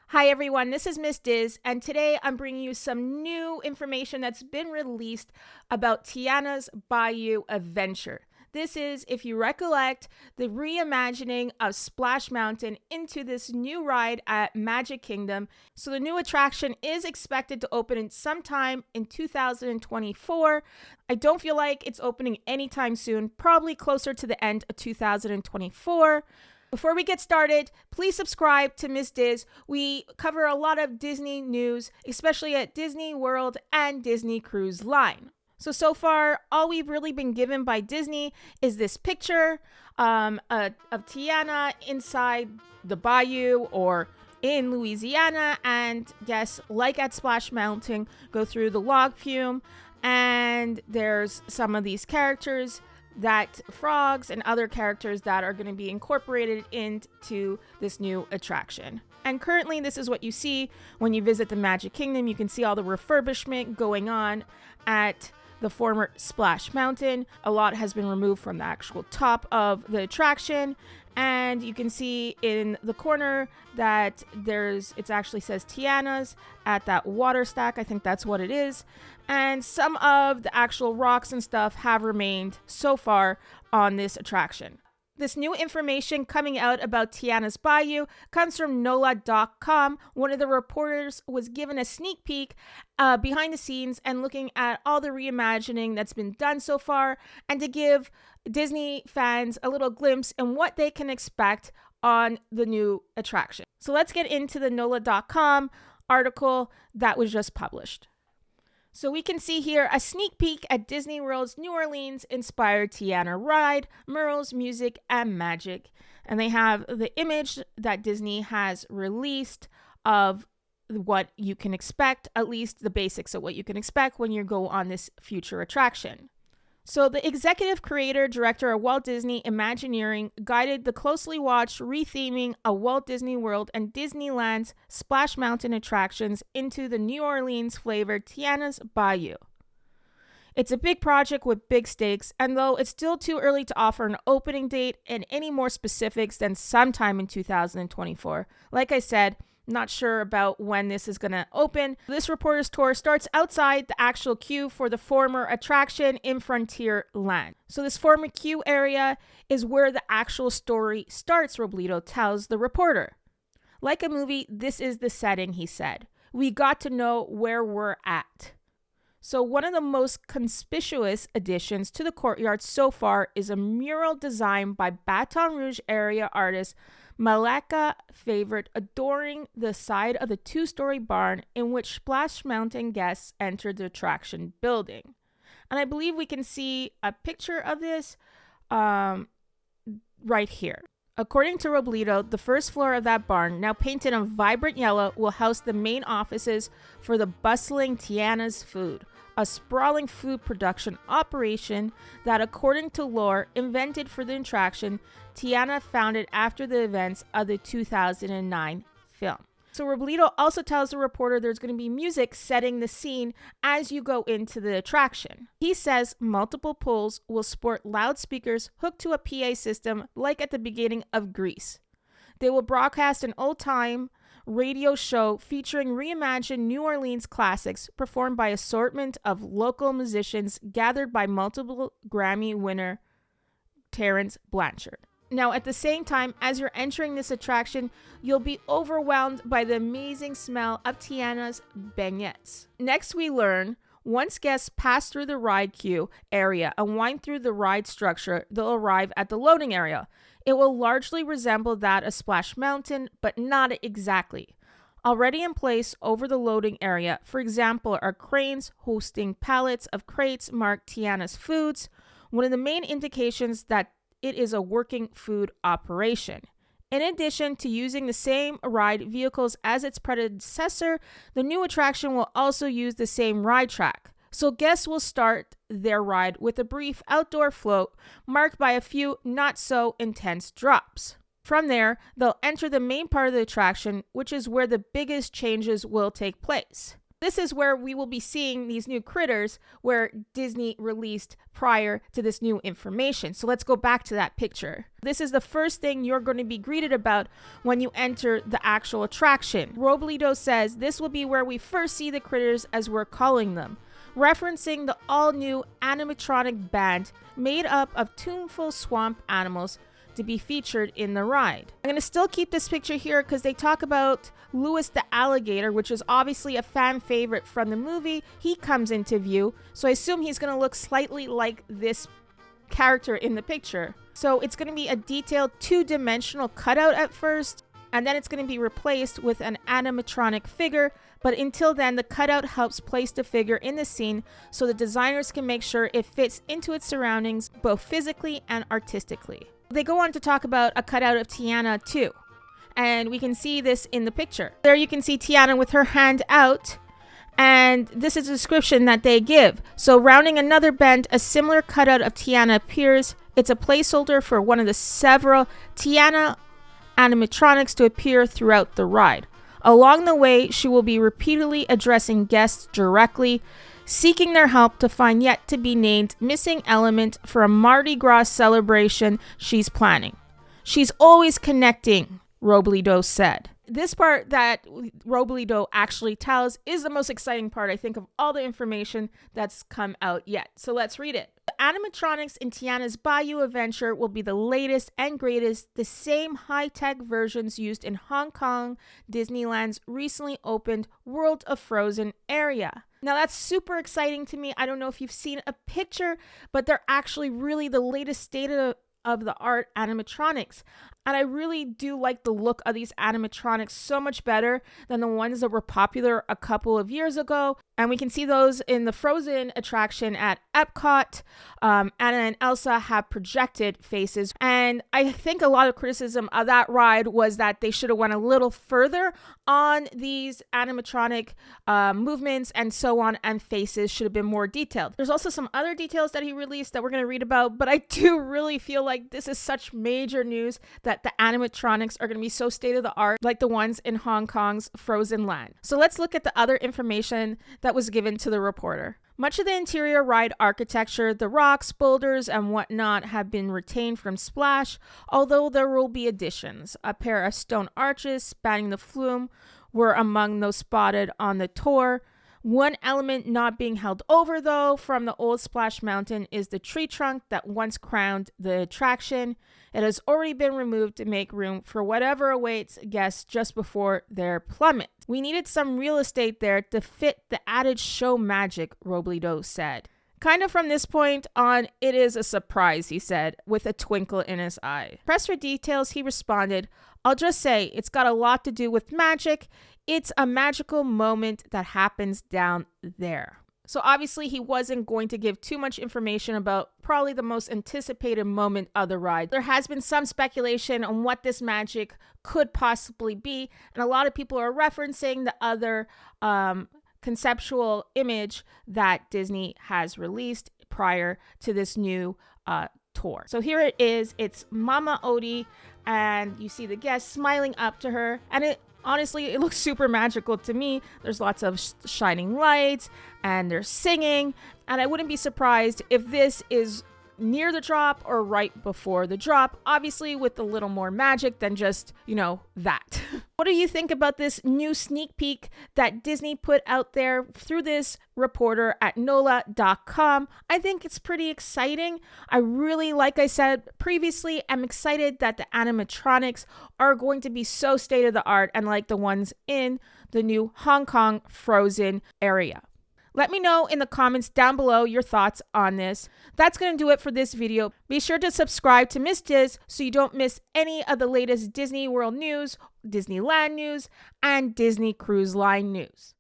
Hi everyone, this is Miss Diz, and today I'm bringing you some new information that's been released about Tiana's Bayou adventure. This is, if you recollect, the reimagining of Splash Mountain into this new ride at Magic Kingdom. So the new attraction is expected to open in sometime in 2024. I don't feel like it's opening anytime soon, probably closer to the end of 2024. Before we get started, please subscribe to Miss Diz. We cover a lot of Disney news, especially at Disney World and Disney Cruise Line. So far, all we've really been given by Disney is this picture of Tiana inside the Bayou or in Louisiana. And yes, like at Splash Mountain, go through the log flume. And there's some of these characters, that frogs and other characters that are going to be incorporated into this new attraction. And currently, this is what you see when you visit the Magic Kingdom. You can see all the refurbishment going on at the former Splash Mountain. A lot has been removed from the actual top of the attraction. And you can see in the corner that it actually says Tiana's at that water stack. I think that's what it is. And some of the actual rocks and stuff have remained so far on this attraction. This new information coming out about Tiana's Bayou comes from NOLA.com. One of the reporters was given a sneak peek behind the scenes and looking at all the reimagining that's been done so far, and to give Disney fans a little glimpse in what they can expect on the new attraction. So let's get into the NOLA.com article that was just published. So we can see here a sneak peek at Disney World's New Orleans-inspired Tiana ride, murals, music, and magic. And they have the image that Disney has released of what you can expect, at least the basics of what you can expect when you go on this future attraction. So the executive creator director of Walt Disney Imagineering guided the closely watched retheming of Walt Disney World and Disneyland's Splash Mountain attractions into the New Orleans flavored Tiana's Bayou. It's a big project with big stakes, and though it's still too early to offer an opening date and any more specifics than sometime in 2024, like I said, not sure about when this is going to open. This reporter's tour starts outside the actual queue for the former attraction in Frontierland. So this former queue area is where the actual story starts, Robledo tells the reporter. Like a movie, this is the setting, he said. We got to know where we're at. So one of the most conspicuous additions to the courtyard so far is a mural designed by Baton Rouge area artist Malaka Favorite, adoring the side of the two-story barn in which Splash Mountain guests entered the attraction building. And I believe we can see a picture of this right here. According to Robledo, the first floor of that barn, now painted in vibrant yellow, will house the main offices for the bustling Tiana's Food, a sprawling food production operation that, according to lore invented for the attraction, Tiana founded after the events of the 2009 film. So Robledo also tells the reporter there's going to be music setting the scene as you go into the attraction. He says multiple pools will sport loudspeakers hooked to a PA system like at the beginning of Grease. They will broadcast an old-time radio show featuring reimagined New Orleans classics performed by assortment of local musicians gathered by multiple Grammy winner Terrence Blanchard. Now, at the same time, as you're entering this attraction, you'll be overwhelmed by the amazing smell of Tiana's beignets. Next, we learn once guests pass through the ride queue area and wind through the ride structure, they'll arrive at the loading area. It will largely resemble that of Splash Mountain, but not exactly. Already in place over the loading area, for example, are cranes hosting pallets of crates marked Tiana's Foods, one of the main indications that it is a working food operation. In addition to using the same ride vehicles as its predecessor, the new attraction will also use the same ride track. So guests will start their ride with a brief outdoor float marked by a few not so intense drops. From there, they'll enter the main part of the attraction, which is where the biggest changes will take place. This is where we will be seeing these new critters where Disney released prior to this new information. So let's go back to that picture. This is the first thing you're going to be greeted about when you enter the actual attraction. Robledo says this will be where we first see the critters, as we're calling them, referencing the all-new animatronic band made up of tuneful swamp animals to be featured in the ride. I'm going to still keep this picture here because they talk about Louis the alligator, which is obviously a fan favorite from the movie. He comes into view, so I assume he's going to look slightly like this character in the picture. So it's going to be a detailed two-dimensional cutout at first, and then it's going to be replaced with an animatronic figure. But until then, the cutout helps place the figure in the scene so the designers can make sure it fits into its surroundings both physically and artistically. They go on to talk about a cutout of Tiana too, and we can see this in the picture. There you can see Tiana with her hand out, and this is a description that they give. So rounding another bend, a similar cutout of Tiana appears. It's a placeholder for one of the several Tiana animatronics to appear throughout the ride. Along the way, she will be repeatedly addressing guests directly, seeking their help to find yet to be named missing element for a Mardi Gras celebration she's planning. She's always connecting, Robledo said. This part that Robledo actually tells is the most exciting part, I think, of all the information that's come out yet. So let's read it. The animatronics in Tiana's Bayou adventure will be the latest and greatest, the same high-tech versions used in Hong Kong, Disneyland's recently opened World of Frozen area. Now that's super exciting to me. I don't know if you've seen a picture, but they're actually really the latest state-of-the-art animatronics. And I really do like the look of these animatronics so much better than the ones that were popular a couple of years ago. And we can see those in the Frozen attraction at Epcot. Anna and Elsa have projected faces. And I think a lot of criticism of that ride was that they should have went a little further on these animatronic movements and so on, and faces should have been more detailed. There's also some other details that he released that we're going to read about, but I do really feel like this is such major news that the animatronics are going to be so state-of-the-art like the ones in Hong Kong's Frozen Land. So let's look at the other information that was given to the reporter. Much of the interior ride architecture, the rocks, boulders, and whatnot have been retained from Splash, although there will be additions. A pair of stone arches spanning the flume were among those spotted on the tour. One element not being held over, though, from the old Splash Mountain is the tree trunk that once crowned the attraction. It has already been removed to make room for whatever awaits guests just before their plummet. We needed some real estate there to fit the added show magic, Robledo said. Kind of from this point on, it is a surprise, he said, with a twinkle in his eye. Pressed for details, he responded, "I'll just say it's got a lot to do with magic. It's a magical moment that happens down there." So obviously he wasn't going to give too much information about probably the most anticipated moment of the ride. There has been some speculation on what this magic could possibly be, and a lot of people are referencing the other conceptual image that Disney has released prior to this new tour. So here it is. It's Mama Odie, and you see the guests smiling up to her, and honestly, it looks super magical to me. There's lots of shining lights and they're singing. And I wouldn't be surprised if this is near the drop or right before the drop, obviously with a little more magic than just, that. What do you think about this new sneak peek that Disney put out there through this reporter at NOLA.com? I think it's pretty exciting. I really, like I said previously, am excited that the animatronics are going to be so state of the art and like the ones in the new Hong Kong Frozen area. Let me know in the comments down below your thoughts on this. That's going to do it for this video. Be sure to subscribe to Miss Diz so you don't miss any of the latest Disney World news, Disneyland news, and Disney Cruise Line news.